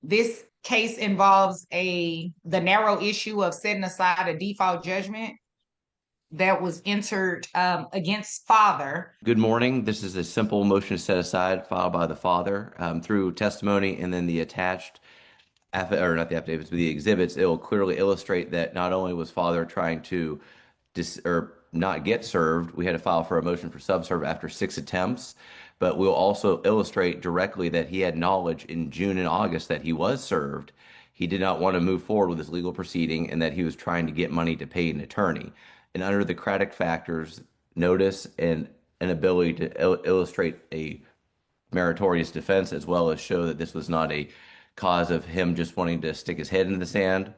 This case involves the narrow issue of setting aside a default judgment that was entered against father. Good morning. This is a simple motion to set aside filed by the father through testimony and then the attached, or not the affidavits, but the exhibits. It will clearly illustrate that not only was father trying to or not get served, we had to file for a motion for subserve after 6 attempts, but we'll also illustrate directly that he had knowledge in June and August that he was served. He did not want to move forward with his legal proceeding and that he was trying to get money to pay an attorney. And under the Craddock factors, notice and an ability to illustrate a meritorious defense, as well as show that this was not a cause of him just wanting to stick his head into the sand.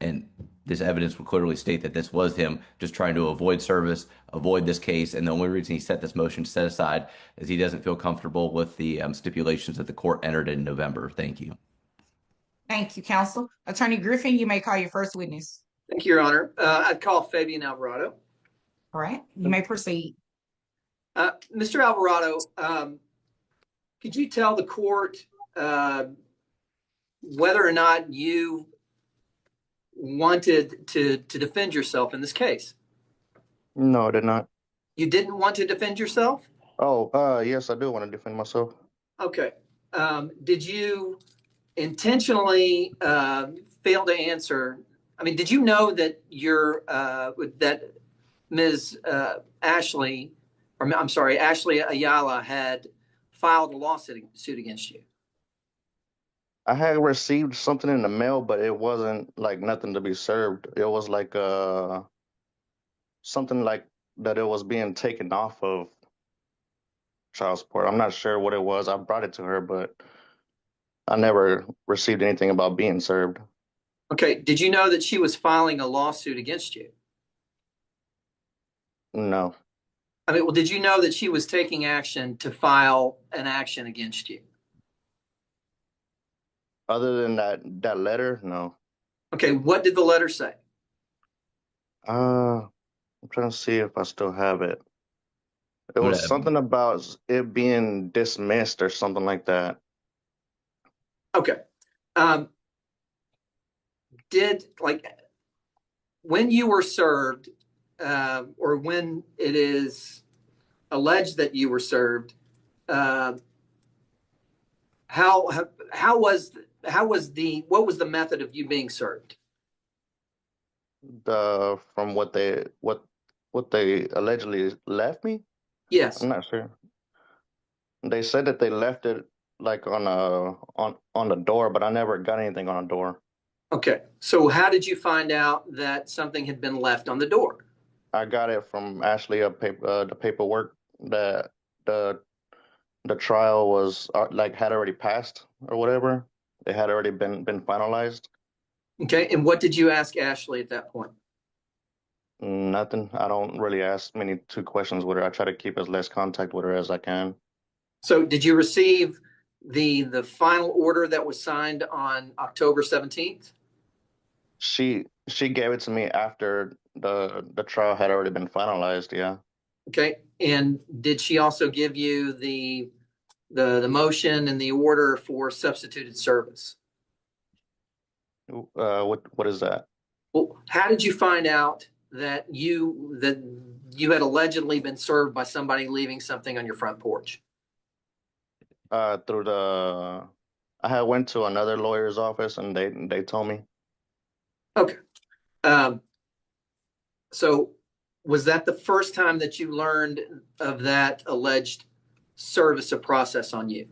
And this evidence will clearly state that this was him just trying to avoid service, avoid this case. And the only reason he set this motion to set aside is he doesn't feel comfortable with the stipulations that the court entered in November. Thank you. Thank you, counsel. Attorney Griffin, you may call your first witness. Thank you, Your Honor. I'd call Fabian Alvarado. All right, you may proceed. Mr. Alvarado, could you tell the court whether or not you wanted to defend yourself in this case? No, I did not. You didn't want to defend yourself? Oh, yes, I do want to defend myself. Okay. Did you intentionally fail to answer? I mean, did you know that that Ms. Ashley Ayala had filed a lawsuit against you? I had received something in the mail, but it wasn't like nothing to be served. It was like something like that it was being taken off of child support. I'm not sure what it was. I brought it to her, but I never received anything about being served. Okay. Did you know that she was filing a lawsuit against you? No. I mean, well, did you know that she was taking action to file an action against you? Other than that letter, no. Okay. What did the letter say? I'm trying to see if I still have it. It was something about it being dismissed or something like that. Okay. When you were served, or when it is alleged that you were served, what was the method of you being served? From what they allegedly left me? Yes. I'm not sure. They said that they left it like on the door, but I never got anything on a door. Okay. So how did you find out that something had been left on the door? I got it from Ashley, the paperwork that the trial was had already passed or whatever. It had already been finalized. Okay. And what did you ask Ashley at that point? Nothing. I don't really ask many two questions with her. I try to keep as less contact with her as I can. So did you receive the final order that was signed on October 17th? She gave it to me after the trial had already been finalized, yeah. Okay. And did she also give you the motion and the order for substituted service? What is that? Well, how did you find out that you had allegedly been served by somebody leaving something on your front porch? I had went to another lawyer's office and they told me. Okay. So was that the first time that you learned of that alleged service of process on you?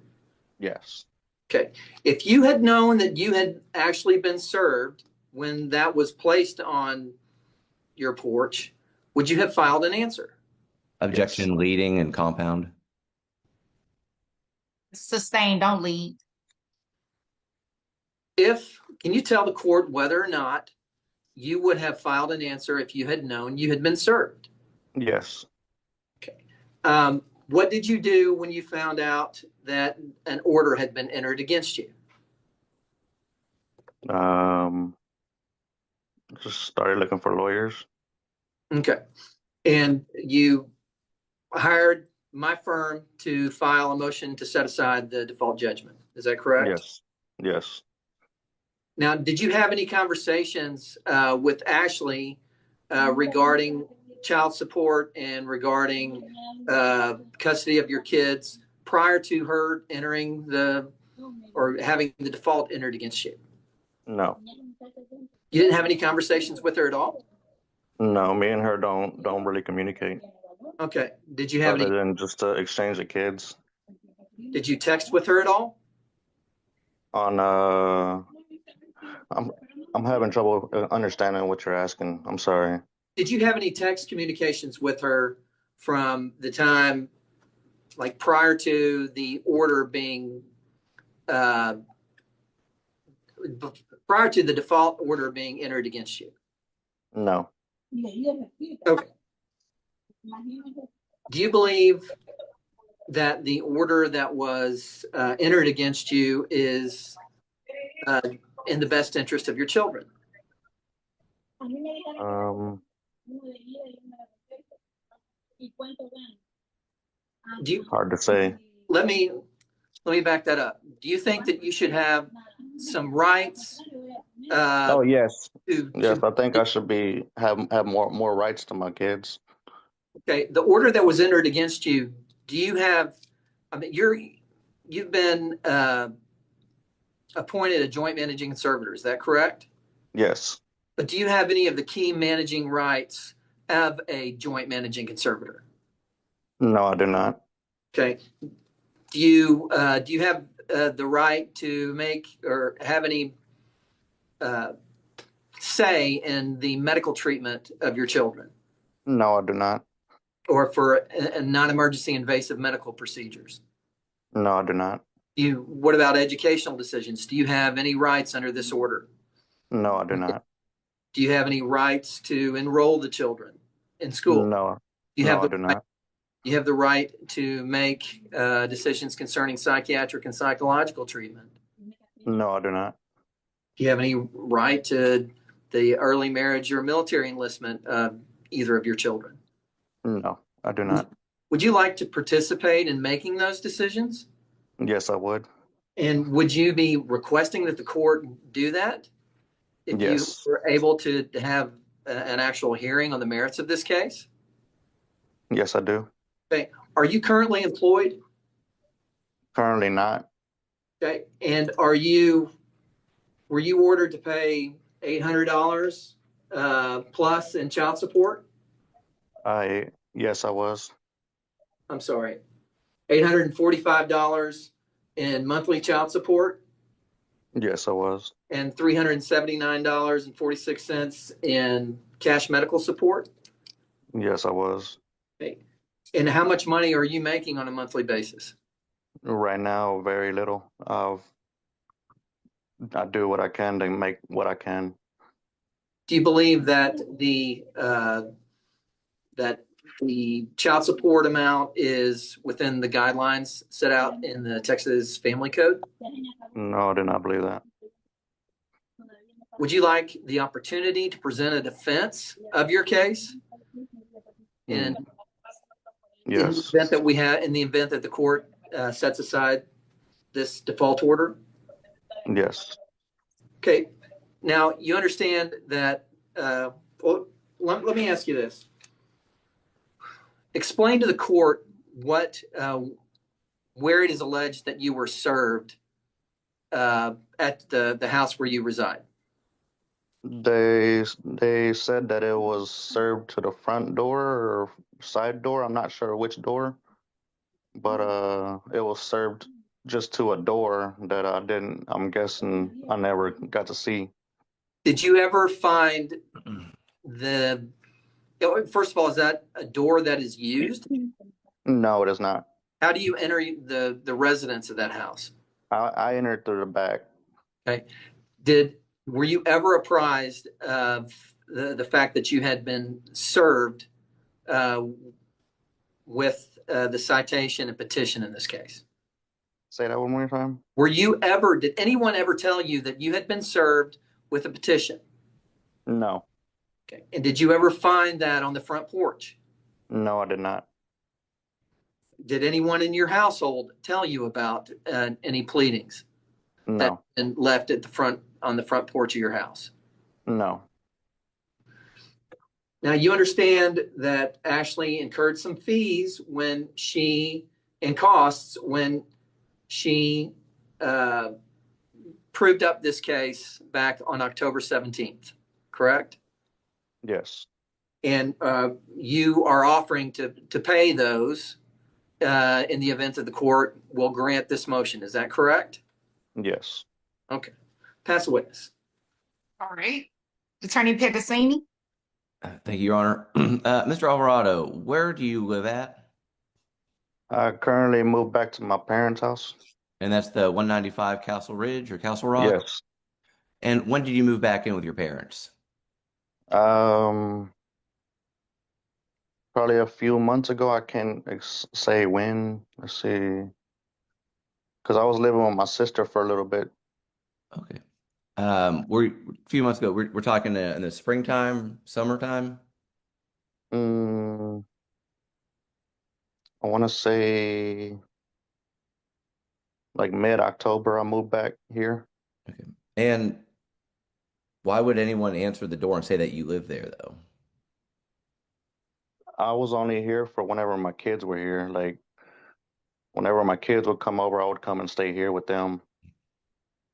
Yes. Okay. If you had known that you had actually been served when that was placed on your porch, would you have filed an answer? Objection, Yes. Leading and compound. Sustain, don't lead. Can you tell the court whether or not you would have filed an answer if you had known you had been served? Yes. Okay. What did you do when you found out that an order had been entered against you? Just started looking for lawyers. Okay. And you hired my firm to file a motion to set aside the default judgment. Is that correct? Yes. Yes. Now, did you have any conversations with Ashley regarding child support and regarding custody of your kids prior to her entering or having the default entered against you? No, You didn't have any conversations with her at all? no, me and her don't really communicate Okay. Did you have other any? than just to exchange the kids Did you text with her at all? on I'm having trouble understanding what you're asking. I'm sorry. Did you have any text communications with her from the time, like prior to the order being, prior to the default order being entered against you? No. Okay. Do you believe that the order that was entered against you is in the best interest of your children? Do you, Hard to say. let me back that up. Do you think that you should have some rights? Oh yes, To, yes. I think I should have more rights to my kids. okay, the order that was entered against you. Do you have? I mean, you've been appointed a joint managing conservator. Is that correct? Yes. But do you have any of the key managing rights of a joint managing conservator? No, I do not. Okay. Do you have the right to make or have any say in the medical treatment of your children, No, I do not. or for a non-emergency invasive medical procedures? No, I do not. What about educational decisions? Do you have any rights under this order? No, I do not. Do you have any rights to enroll the children in school? No, You no, have I do not. You have the right to make decisions concerning psychiatric and psychological treatment. No, I do not. Do you have any right to the early marriage or military enlistment of either of your children? No, I do not. Would you like to participate in making those decisions? Yes, I would. And would you be requesting that the court do that if Yes. you were able to have an actual hearing on the merits of this case? Yes, I do. Okay. Are you currently employed? Currently not. Okay. And were you ordered to pay $800 plus in child support? Yes, I was. I'm sorry, $845 in monthly child support Yes, I was. and $379.46 in cash medical support. Yes, I was. Okay. And how much money are you making on a monthly basis? Right now, very little. I do what I can to make what I can. Do you believe that the child support amount is within the guidelines set out in the Texas Family Code? No, I do not believe that. Would you like the opportunity to present a defense of your case? In Yes. the event that the court sets aside this default order? Yes. Okay. Now you understand that. Well, let me ask you this. Explain to the court where it is alleged that you were served at the house where you reside. They said that it was served to the front door or side door. I'm not sure which door, but it was served just to a door that I'm guessing I never got to see. Did you ever find first of all, is that a door that is used? No, it is not. How do you enter the residence of that house? I entered through the back. Okay. Were you ever apprised of the fact that you had been served with the citation and petition in this case? Say that one more time. Did anyone ever tell you that you had been served with a petition? No. Okay. And did you ever find that on the front porch? No, I did not. Did anyone in your household tell you about any pleadings? No, and left at the front on the front porch of your house. no. Now you understand that Ashley incurred some fees and costs when she proved up this case back on October 17th, correct? Yes. And you are offering to pay those in the event that the court will grant this motion. Is that correct? Yes. Okay. Pass a witness. All right. Attorney Pedicini? Thank you, Your Honor. Mr. Alvarado, where do you live at? I currently moved back to my parents' house. And that's the 195 Castle Ridge or Castle Rock? Yes. And when did you move back in with your parents? Probably a few months ago. I can't say when. Let's see. Because I was living with my sister for a little bit. Okay. We're a few months ago. We're talking in the springtime, summertime. Mm, I want to say like mid-October. I moved back here. Okay. And why would anyone answer the door and say that you live there, though? I was only here for whenever my kids were here. Like whenever my kids would come over, I would come and stay here with them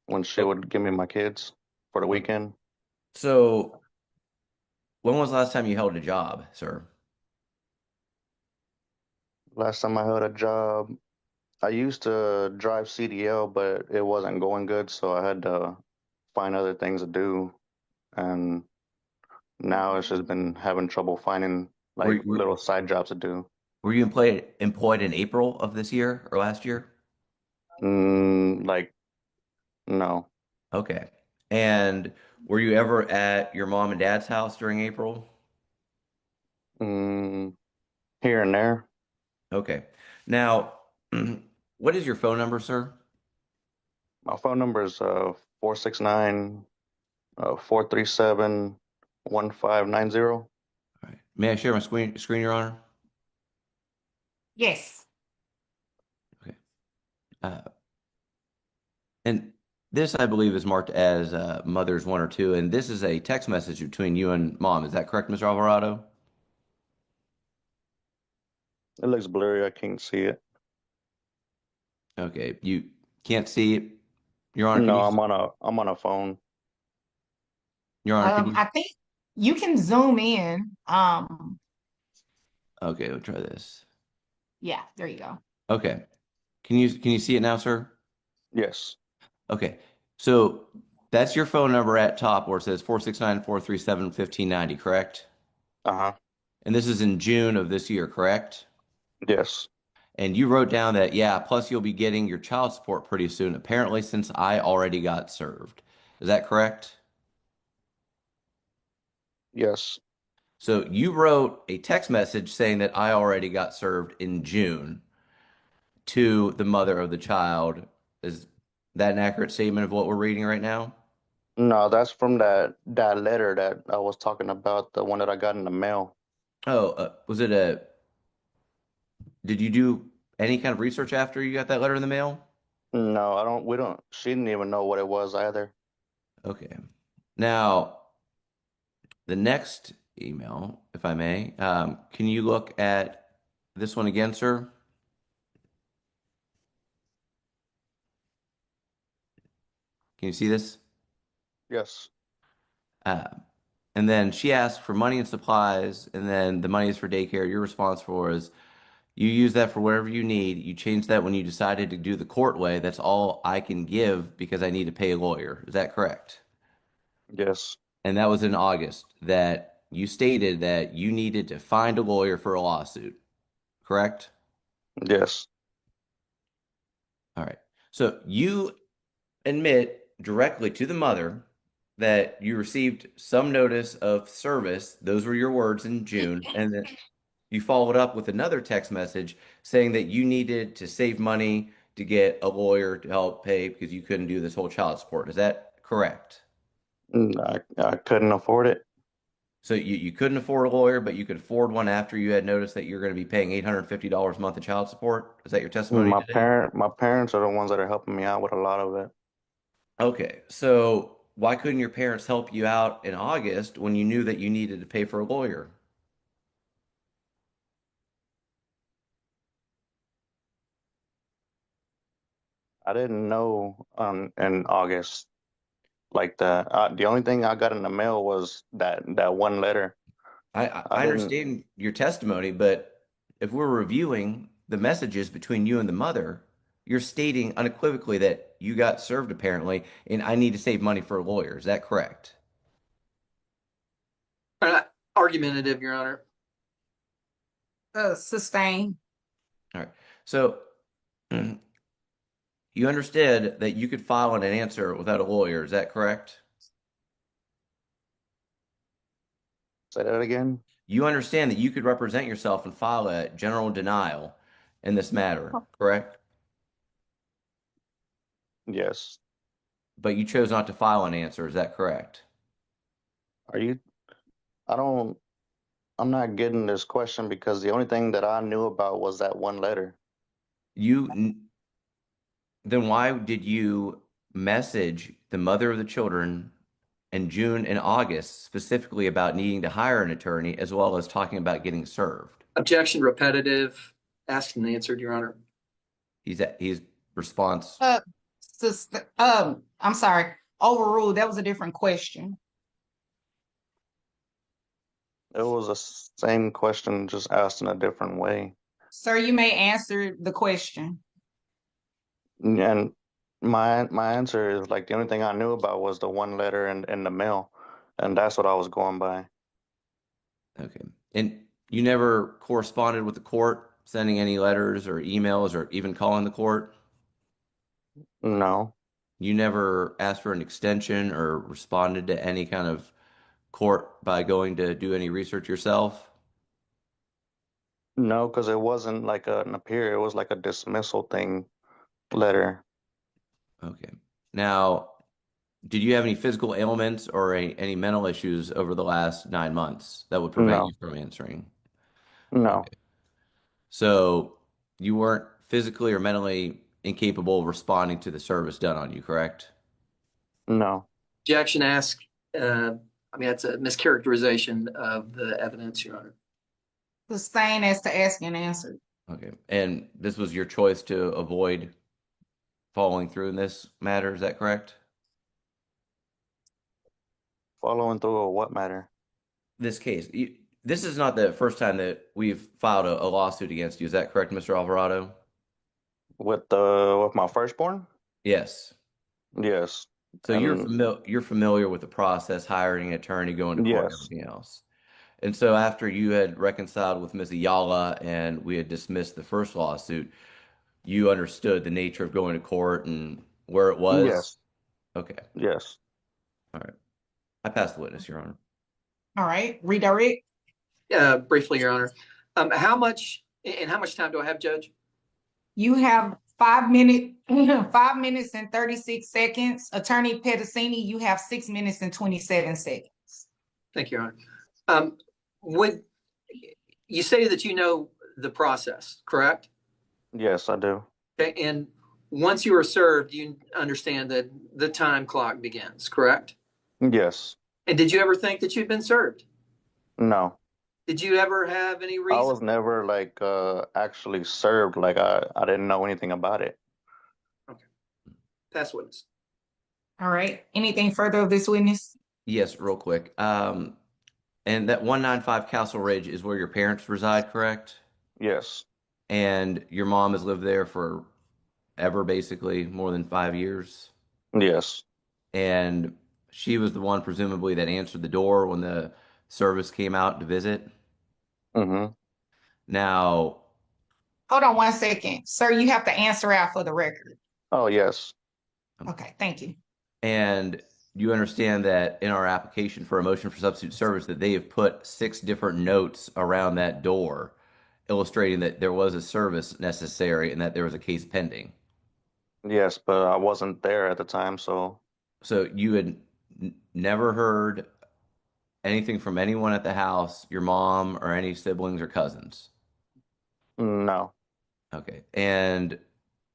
when she Oh, would give me my kids for the okay. weekend. So, when was the last time you held a job, sir? Last time I had a job, I used to drive CDL, but it wasn't going good, so I had to find other things to do. And now it's just been having trouble finding Were, like were, little side jobs to do. were you employed in April of this year or last year? Like, no. Okay. And were you ever at your mom and dad's house during April? Mm, Here and there. Okay. Now, what is your phone number, sir? My phone number is 469 437 1590. All right. May I share my screen, Your Honor? Yes. Okay. Uh, and this, I believe, is marked as mothers one or two, and this is a text message between you and mom. Is that correct, Mr. Alvarado? It looks blurry. I can't see it. Okay. You can't see it, Your Honor. No, I'm on a phone. Your Honor, can you? I think you can zoom in. Okay, we'll try this. Yeah, there you go. Okay. Can you see it now, sir? Yes. Okay. So that's your phone number at top where it says 469-437-1590, correct? Uh-huh. And this is in June of this year, correct? Yes. And you wrote down that, yeah, plus you'll be getting your child support pretty soon, apparently since I already got served. Is that correct? Yes. So you wrote a text message saying that I already got served in June to the mother of the child. Is that an accurate statement of what we're reading right now? No, that's from that letter that I was talking about, the one that I got in the mail. Oh, did you do any kind of research after you got that letter in the mail? No, I don't. We don't. She didn't even know what it was either. Okay. Now, the next email, if I may, can you look at this one again, sir? Can you see this? Yes. Uh, and then she asked for money and supplies, and then the money is for daycare. Your response for is you use that for whatever you need. You changed that when you decided to do the court way. That's all I can give because I need to pay a lawyer. Is that correct? Yes. And that was in August that you stated that you needed to find a lawyer for a lawsuit, correct? Yes. All right. So you admit directly to the mother that you received some notice of service. Those were your words in June. And then you followed up with another text message saying that you needed to save money to get a lawyer to help pay because you couldn't do this whole child support. Is that correct? I couldn't afford it. So you couldn't afford a lawyer, but you could afford one after you had noticed that you're going to be paying $850 a month of child support. Is that your testimony today? My parents are the ones that are helping me out with a lot of it. Okay, so why couldn't your parents help you out in August when you knew that you needed to pay for a lawyer? I didn't know in August like that. The only thing I got in the mail was that one letter. I I didn't. understand your testimony, but if we're reviewing the messages between you and the mother, you're stating unequivocally that you got served apparently, and I need to save money for a lawyer. Is that correct? Uh, Argumentative, Your Honor. Sustain. All right. So you understood that you could file an answer without a lawyer. Is that correct? Say that again. You understand that you could represent yourself and file a general denial in this matter, correct? Yes. But you chose not to file an answer. Is that correct? Are you? I don't. I'm not getting this question because the only thing that I knew about was that one letter. You then why did you message the mother of the children in June and August specifically about needing to hire an attorney as well as talking about getting served? Objection repetitive. Asked and answered, Your Honor. He's response. Uh, I'm sorry. Overruled. That was a different question. It was the same question, just asked in a different way. Sir, you may answer the question. And my answer is like the only thing I knew about was the one letter in the mail, and that's what I was going by. Okay. And you never corresponded with the court, sending any letters or emails or even calling the court? No, You never asked for an extension or responded to any kind of court by going to do any research yourself? no, because it wasn't like an appeal. It was like a dismissal thing letter. Okay. Now, did you have any physical ailments or any mental issues over the last 9 months that would prevent you No, from answering? no, Okay. So you weren't physically or mentally incapable of responding to the service done on you, correct? no. Objection asked. I mean, that's a mischaracterization of the evidence, Your Honor. Sustain as to ask and answer. Okay. And this was your choice to avoid following through in this matter, is that correct? Following through or what matter? This case, this is not the first time that we've filed a lawsuit against you, is that correct, Mr. Alvarado? With my firstborn? Yes. Yes. So And you're familiar with the process, hiring an attorney, going to court, and yes, everything else. And so after you had reconciled with Ms. Ayala and we had dismissed the first lawsuit, you understood the nature of going to court and where it was? yes, Okay. yes. All right. I pass the witness, Your Honor. All right. Redirect. Briefly, Your Honor. How much time do I have, Judge? You have 5 minutes, 5 minutes and 36 seconds. Attorney Petticini, you have 6 minutes and 27 seconds. Thank you, Your Honor. When you say that you know the process, correct? Yes, I do. Okay, and once you are served, you understand that the time clock begins, correct? Yes. And did you ever think that you'd been served? No. Did you ever have any I reason? was never like actually served. Like I didn't know anything about it. Okay. Pass witness. All right. Anything further of this witness? Yes, real quick. And that 195 Castle Ridge is where your parents reside, correct? Yes. And your mom has lived there for ever, basically, more than 5 years. Yes. And she was the one, presumably, that answered the door when the service came out to visit. Mm-hmm. Now, Hold on 1 second. Sir, you have to answer out for the record. Oh, yes. Okay, thank you. and you understand that in our application for a motion for substitute service that they have put 6 different notes around that door illustrating that there was a service necessary and that there was a case pending. Yes, but I wasn't there at the time, so So you had never heard anything from anyone at the house, your mom or any siblings or cousins. no. Okay. And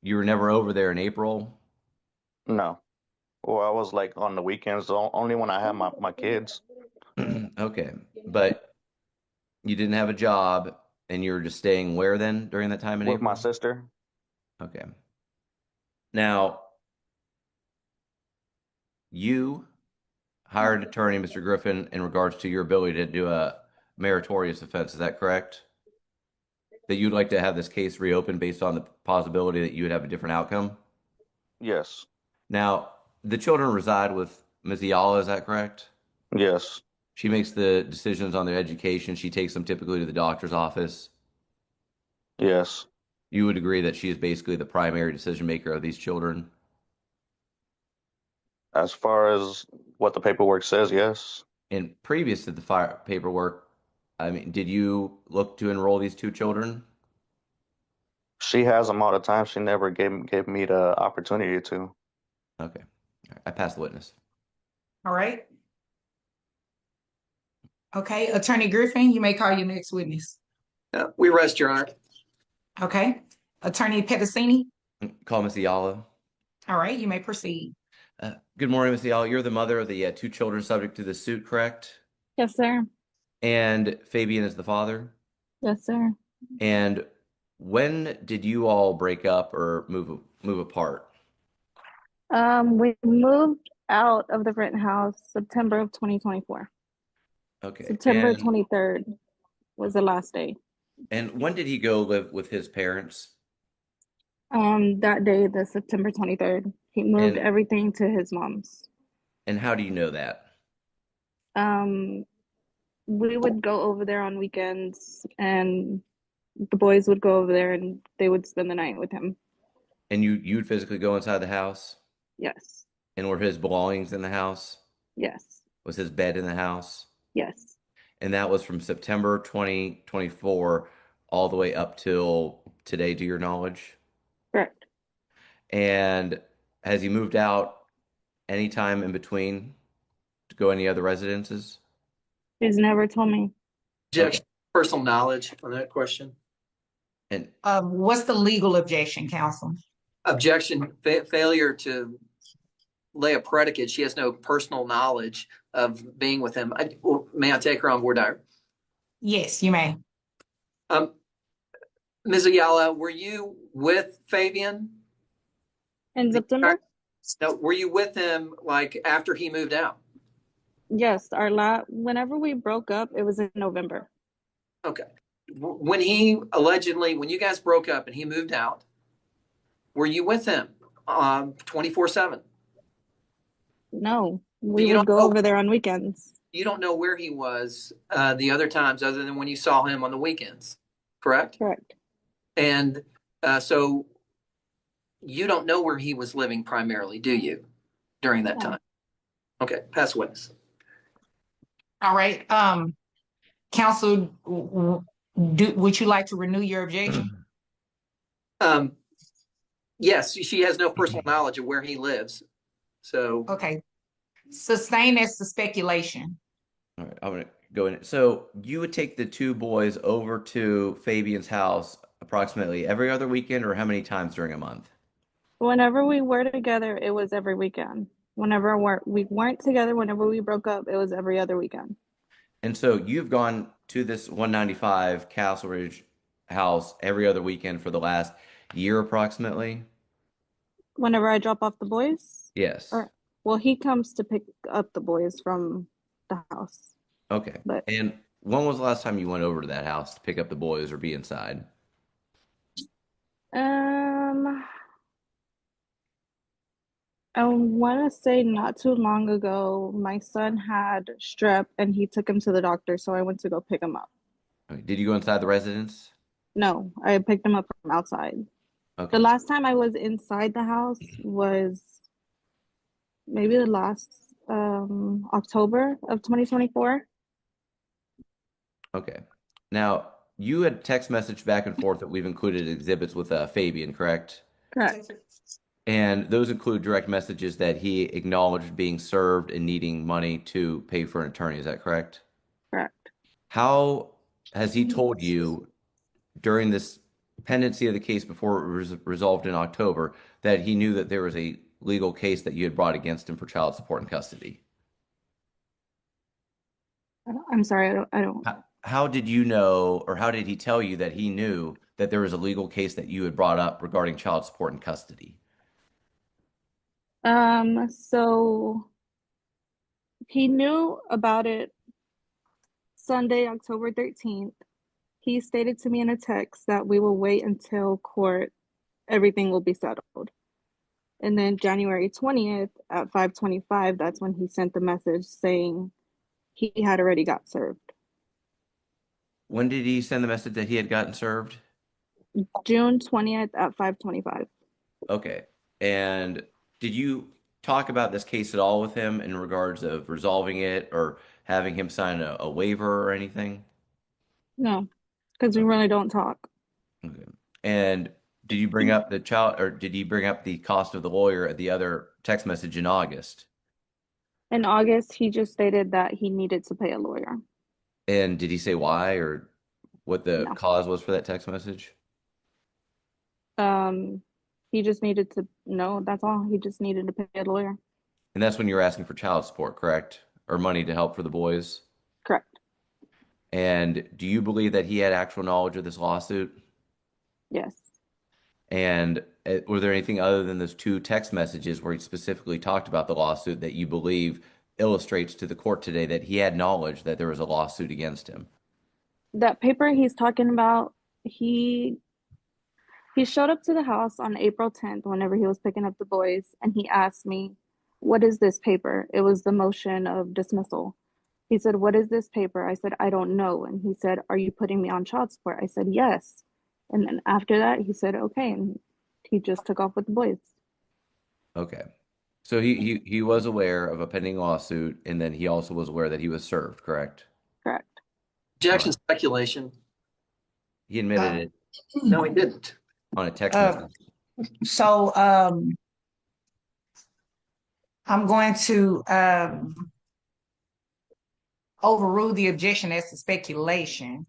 you were never over there in April? No. Well, I was like on the weekends, only when I had my kids Okay, but you didn't have a job and you were just staying where then during that time in with my April? sister. Okay. Now, you hired attorney, Mr. Griffin, in regards to your ability to do a meritorious offense. Is that correct? That you'd like to have this case reopened based on the possibility that you would have a different outcome? Yes, Now, the children reside with Ms. Ayala, is that correct? yes, She makes the decisions on their education. She takes them typically to the doctor's office. yes. You would agree that she is basically the primary decision maker of these children? As far as what the paperwork says, yes. And previous to the fire paperwork, I mean, did you look to enroll these two children? She has them all the time. She never gave me the opportunity to. Okay. All right. I pass the witness. All right. Okay, Attorney Griffin, you may call your next witness. We rest, Your Honor. Okay, Attorney Petticini. Call Ms. Ayala. All right, you may proceed. Good morning, Ms. Ayala. You're the mother of the two children subject to the suit, correct? Yes, sir. And Fabian is the father? Yes, sir. And when did you all break up or move apart? We moved out of the rent house September of 2024. Okay. September 23rd was the last day. And when did he go live with his parents? That day, the September 23rd, he moved And- everything to his mom's. And how do you know that? We would go over there on weekends, and the boys would go over there and they would spend the night with him. And you'd physically go inside the house? Yes. And were his belongings in the house? Yes. Was his bed in the house? Yes. And that was from September 2024 all the way up till today, to your knowledge? Correct. And has he moved out anytime in between to go any other residences? He's never told me. Objection, personal knowledge on that question. And What's the legal objection, counsel? Objection, failure to lay a predicate. She has no personal knowledge of being with him. May I take her on board, Dyer? Yes, you may. Ms. Ayala, were you with Fabian? In September? No, were you with him like after he moved out? Yes, whenever we broke up, it was in November. Okay. When you guys broke up and he moved out, were you with him 24/7? No, we You would don't go know- over there on weekends. You don't know where he was the other times other than when you saw him on the weekends, correct? Correct. And so you don't know where he was living primarily, do you, during that No. time? Okay, pass witness. All right. Counsel, would you like to renew your objection? Yes, she has no personal knowledge of where he lives. So Okay. Sustain as the speculation. all right, I'm gonna go in. So you would take the two boys over to Fabian's house approximately every other weekend, or how many times during a month? Whenever we were together, it was every weekend. Whenever we weren't together, whenever we broke up, it was every other weekend. And so you've gone to this 195 Castle Ridge house every other weekend for the last year approximately? Whenever I drop off the boys, Yes. well, he comes to pick up the boys from the house. Okay. But And when was the last time you went over to that house to pick up the boys or be inside? I want to say not too long ago, my son had strep and he took him to the doctor, so I went to go pick him up. Okay. Did you go inside the residence? No, I picked him up from outside. Okay. The last time I was inside the house was maybe the last October of 2024. Okay. Now, you had text message back and forth that we've included exhibits with Fabian, correct? Correct. And those include direct messages that he acknowledged being served and needing money to pay for an attorney. Is that correct? Correct. How has he told you during this pendency of the case before it was resolved in October that he knew that there was a legal case that you had brought against him for child support and custody? I'm sorry, I don't. How did you know, or how did he tell you that he knew that there was a legal case that you had brought up regarding child support and custody? So he knew about it Sunday, October 13th. He stated to me in a text that we will wait until court, everything will be settled. And then January 20th at 5:25, that's when he sent the message saying he had already got served. When did he send the message that he had gotten served? June 20th at 5:25. Okay. And did you talk about this case at all with him in regards of resolving it or having him sign a waiver or anything? No, because we really don't talk. Okay. And did you bring up the child, or did he bring up the cost of the lawyer at the other text message in August? In August, he just stated that he needed to pay a lawyer. And did he say why or what the No. cause was for that text message? He just needed to know, that's all. He just needed to pay a lawyer. And that's when you were asking for child support, correct? Or money to help for the boys? Correct. And do you believe that he had actual knowledge of this lawsuit? Yes. And were there anything other than those two text messages where he specifically talked about the lawsuit that you believe illustrates to the court today that he had knowledge that there was a lawsuit against him? That paper he's talking about, he showed up to the house on April 10th whenever he was picking up the boys, and he asked me, "What is this paper?" It was the motion of dismissal. He said, "What is this paper?" I said, "I don't know." And he said, "Are you putting me on child support?" I said, "Yes." And then after that, he said, "Okay." And he just took off with the boys. Okay. So he was aware of a pending lawsuit, and then he also was aware that he was served, correct? Correct. Objection, speculation. He admitted it No, he didn't. on a text Uh, message. So I'm going to overrule the objection as to speculation.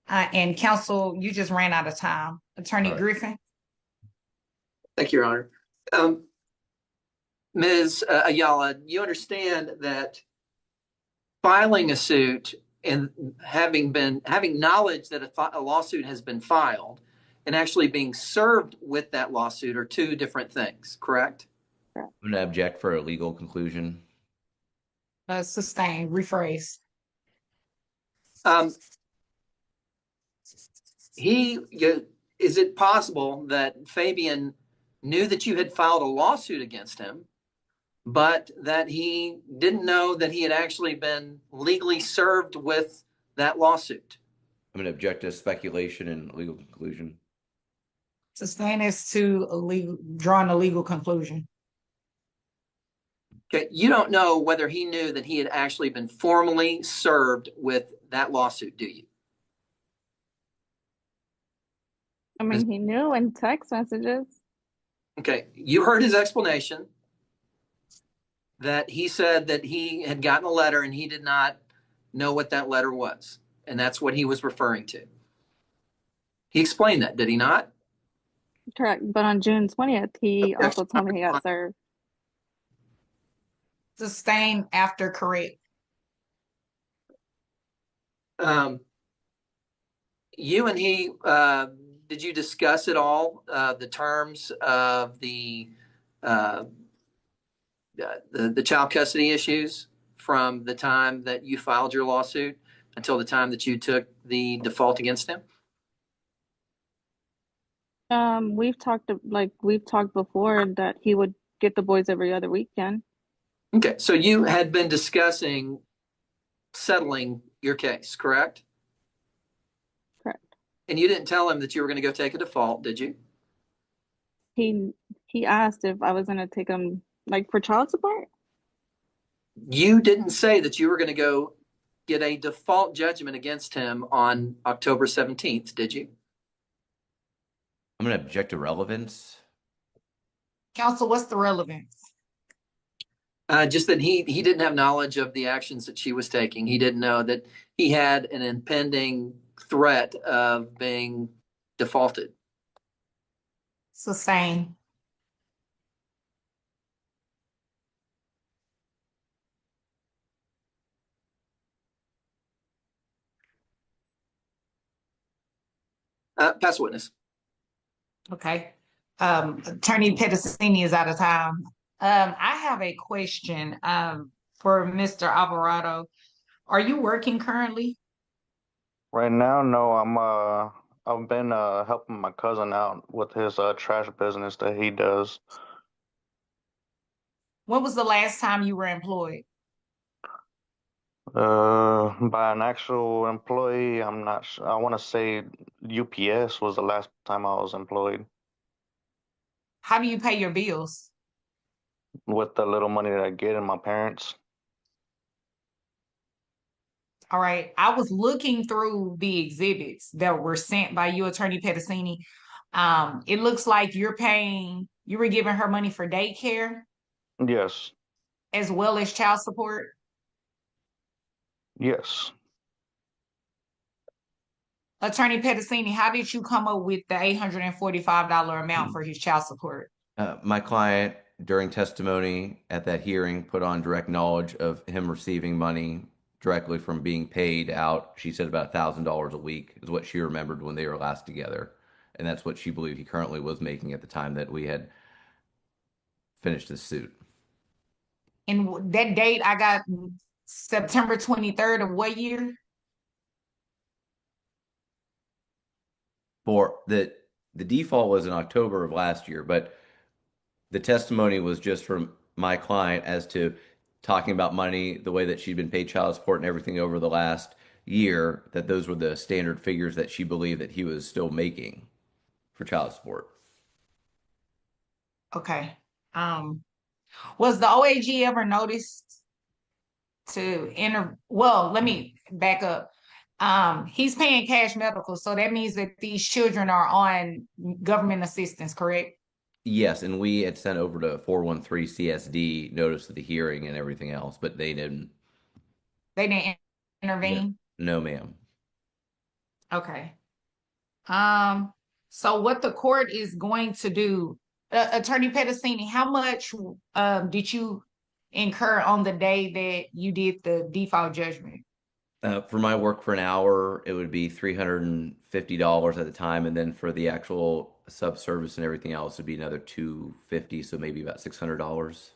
And counsel, you just ran out of time. Attorney All right. Griffin? Thank you, Your Honor. Ms. Ayala, you understand that filing a suit and having knowledge that a lawsuit has been filed and actually being served with that lawsuit are two different things, correct? I'm going to object for a legal conclusion. Sustain, rephrase. Is it possible that Fabian knew that you had filed a lawsuit against him, but that he didn't know that he had actually been legally served with that lawsuit? I'm going to object to speculation and legal conclusion. Sustain is to drawing a legal conclusion. Okay, you don't know whether he knew that he had actually been formally served with that lawsuit, do you? I mean, he knew in text messages. Okay, you heard his explanation that he said that he had gotten a letter and he did not know what that letter was. And that's what he was referring to. He explained that, did he not? Correct. But on June 20th, he Okay. also told me he got served. Sustain after correct. You and he, did you discuss at all the terms of the child custody issues from the time that you filed your lawsuit until the time that you took the default against him? We've talked before that he would get the boys every other weekend. Okay, so you had been discussing settling your case, correct? Correct. And you didn't tell him that you were going to go take a default, did you? He asked if I was going to take him for child support. You didn't say that you were going to go get a default judgment against him on October 17th, did you? I'm going to object to relevance. Counsel, what's the relevance? Just that he didn't have knowledge of the actions that she was taking. He didn't know that he had an impending threat of being defaulted. Sustain. Pass witness. Okay. Attorney Pedicini is out of time. I have a question for Mr. Alvarado. Are you working currently? Right now, no, I've been helping my cousin out with his trash business that he does. When was the last time you were employed? By an actual employee, I'm not sure. I want to say UPS was the last time I was employed How do you pay your bills? with the little money that I get in my parents. All right. I was looking through the exhibits that were sent by you, Attorney Pedicini. It looks like you were giving her money for daycare Yes, as well as child support. yes. Attorney Pedicini, how did you come up with the $845 amount for his child support? My client, during testimony at that hearing, put on direct knowledge of him receiving money directly from being paid out. She said about $1,000 a week is what she remembered when they were last together. And that's what she believed he currently was making at the time that we had finished this suit. And that date I got September 23rd of what year? For the default was in October of last year, but the testimony was just from my client as to talking about money, the way that she'd been paid child support and everything over the last year, that those were the standard figures that she believed that he was still making for child support. Okay. Was the OAG ever noticed to enter? Well, let me back up. He's paying cash medical, so that means that these children are on government assistance, correct? Yes, and we had sent over to 413 CSD notice of the hearing and everything else, but they didn't. They didn't intervene? No, ma'am. Okay. So what the court is going to do, Attorney Pedicini, how much did you incur on the day that you did the default judgment? For my work for an hour, it would be $350 at the time, and then for the actual subservice and everything else, it'd be another $250, so maybe about $600.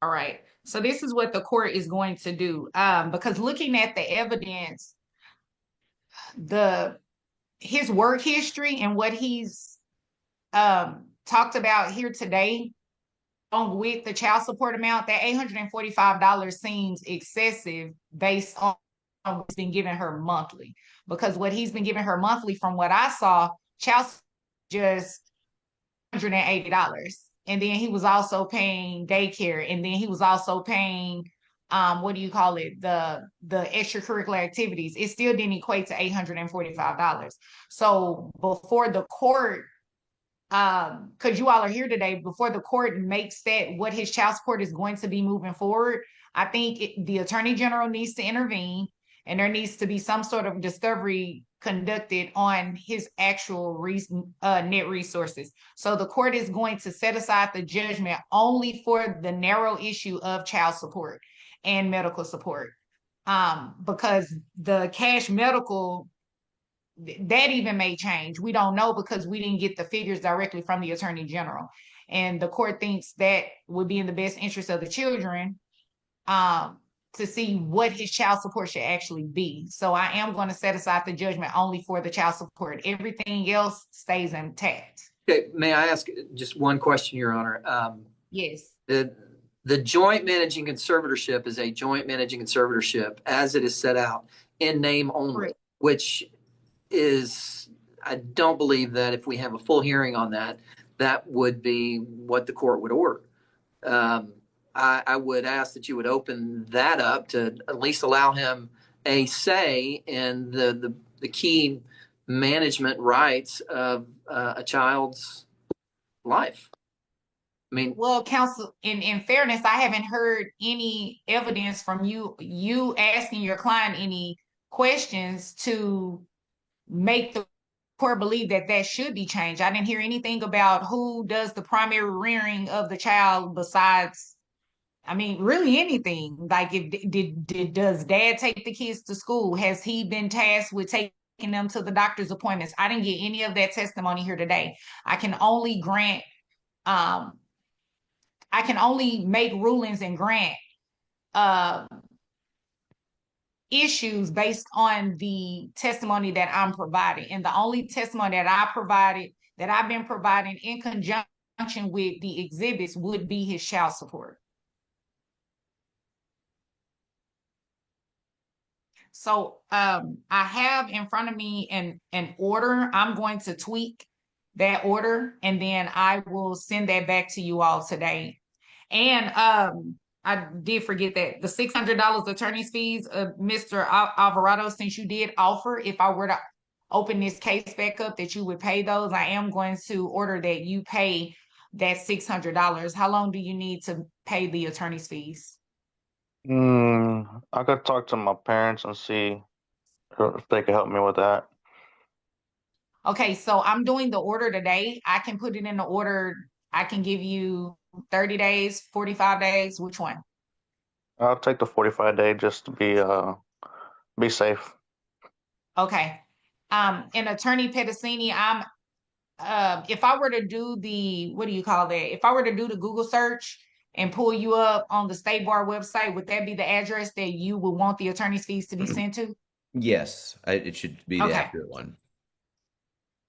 All right. So this is what the court is going to do. Because looking at the evidence, his work history and what he's talked about here today, along with the child support amount, that $845 seems excessive based on what's been given her monthly. Because what he's been giving her monthly, from what I saw, child just $180. And then he was also paying daycare, and then he was also paying what do you call it, the extracurricular activities. It still didn't equate to $845. So before the court, because you all are here today, before the court makes that what his child support is going to be moving forward, I think the attorney general needs to intervene, and there needs to be some sort of discovery conducted on his actual net resources. So the court is going to set aside the judgment only for the narrow issue of child support and medical support. Because the cash medical, that even may change. We don't know, because we didn't get the figures directly from the attorney general. And the court thinks that would be in the best interest of the children to see what his child support should actually be. So I am going to set aside the judgment only for the child support. Everything else stays intact. Okay, may I ask just one question, Your Honor? Yes. The joint managing conservatorship is a joint managing conservatorship as it is set out in name only, Correct. which is, I don't believe that if we have a full hearing on that, that would be what the court would order. I would ask that you would open that up to at least allow him a say in the key management rights of a child's life. I mean, well, counsel, in fairness, I haven't heard any evidence from you asking your client any questions to make the court believe that should be changed. I didn't hear anything about who does the primary rearing of the child besides, I mean, really anything. Like, does dad take the kids to school? Has he been tasked with taking them to the doctor's appointments. I didn't get any of that testimony here today. I can only grant, I can only make rulings and grant issues based on the testimony that I'm providing. And the only testimony that I've been providing in conjunction with the exhibits would be his child support. So I have in front of me an order. I'm going to tweak that order, and then I will send that back to you all today. And I did forget that the $600 attorney's fees, Mr. Alvarado, since you did offer, if I were to open this case back up, that you would pay those, I am going to order that you pay that $600. How long do you need to pay the attorney's fees? I could talk to my parents and see if they could help me with that. Okay, so I'm doing the order today. I can put it in the order. I can give you 30 days, 45 days. Which one? I'll take the 45-day just to be safe. Okay. And Attorney Pedicini, I'm if I were to do the, what do you call that? If I were to do the Google search and pull you up on the State Bar website, would that be the address that you would want the attorney's fees to be sent to? Yes, it should be the Okay. accurate one.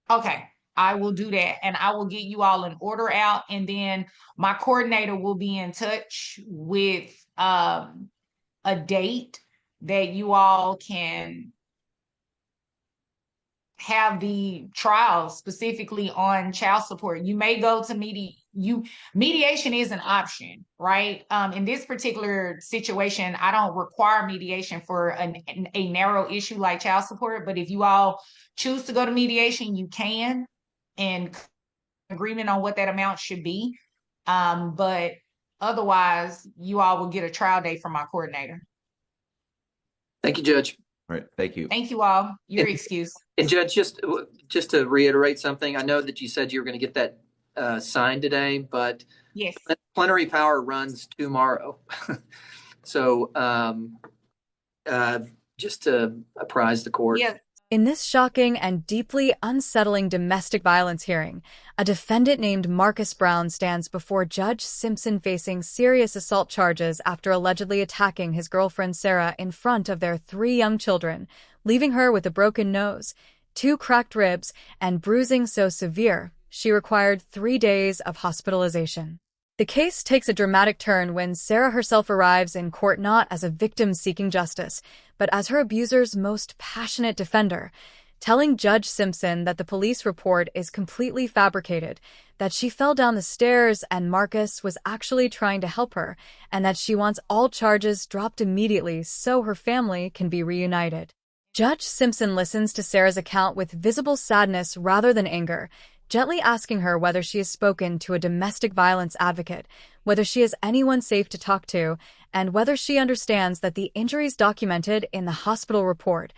Okay, I will do that, and I will get you all an order out, and then my coordinator will be in touch with a date that you all can have the trial specifically on child support. You may go to mediation is an option, right? In this particular situation, I don't require mediation for a narrow issue like child support, but if you all choose to go to mediation, you can, and agreement on what that amount should be. But otherwise, you all will get a trial date from my coordinator. Thank you, Judge. All right, thank you. Thank you all. Your excuse. And Judge, just to reiterate something, I know that you said you were going to get that signed today, but Yes. plenary power runs tomorrow. So just to apprise the court. Yeah. In this shocking and deeply unsettling domestic violence hearing, a defendant named Marcus Brown stands before Judge Simpson facing serious assault charges after allegedly attacking his girlfriend Sarah in front of their 3 young children, leaving her with a broken nose, 2 cracked ribs, and bruising so severe she required 3 days of hospitalization. The case takes a dramatic turn when Sarah herself arrives in court not as a victim seeking justice, but as her abuser's most passionate defender, telling Judge Simpson that the police report is completely fabricated, that she fell down the stairs and Marcus was actually trying to help her, and that she wants all charges dropped immediately so her family can be reunited. Judge Simpson listens to Sarah's account with visible sadness rather than anger, gently asking her whether she has spoken to a domestic violence advocate, whether she has anyone safe to talk to, and whether she understands that the injuries documented in the hospital report,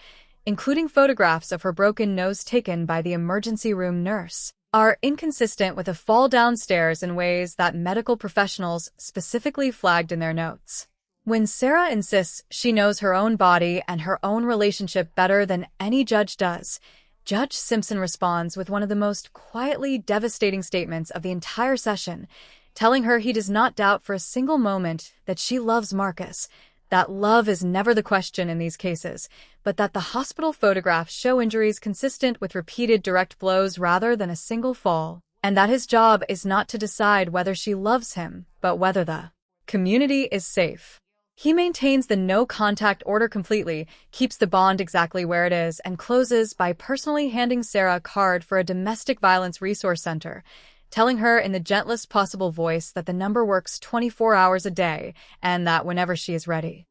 including photographs of her broken nose taken by the emergency room nurse, are inconsistent with a fall downstairs in ways that medical professionals specifically flagged in their notes. When Sarah insists she knows her own body and her own relationship better than any judge does, Judge Simpson responds with one of the most quietly devastating statements of the entire session, telling her he does not doubt for a single moment that she loves Marcus, that love is never the question in these cases, but that the hospital photographs show injuries consistent with repeated direct blows rather than a single fall, and that his job is not to decide whether she loves him, but whether the community is safe. He maintains the no-contact order completely, keeps the bond exactly where it is, and closes by personally handing Sarah a card for a domestic violence resource center, telling her in the gentlest possible voice that the number works 24 hours a day and that whenever she is ready,